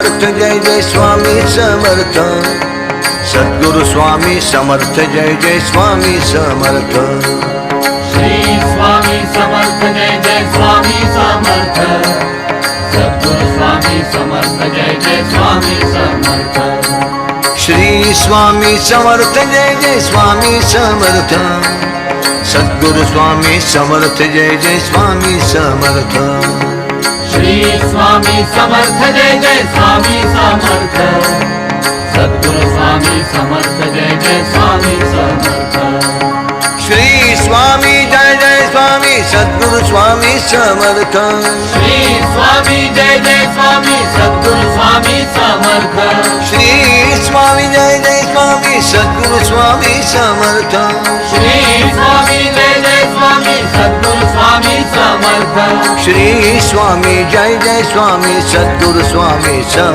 Jai Jai Swami Samarth Sadguru Swami Samarth Jai Jai Swami Samarth Shri Swami Samarth Jai Jai Swami Samarth Sadguru Swami Samarth Jai Jai Swami Samarth Shri Swami Samarth Jai Jai Swami Samarth Sadguru Swami Samarth Jai Jai Swami Samarth Shri Swami Samarth Jai Jai Swami Samarth Sadguru Swami Samarth Jai Jai Swami Samarth Shri Swami Jai Jai Swami Sadguru Swami Samarth Shri Swami Jai Jai Swami Sadguru Swami Samarth Shri Swami Jai Jai Swami Sadguru Swami Samarth Shri Swami Jai Jai Swami Sadguru Swami Samarth Shri Swami Jai Jai Swami Sadguru Swami Samarth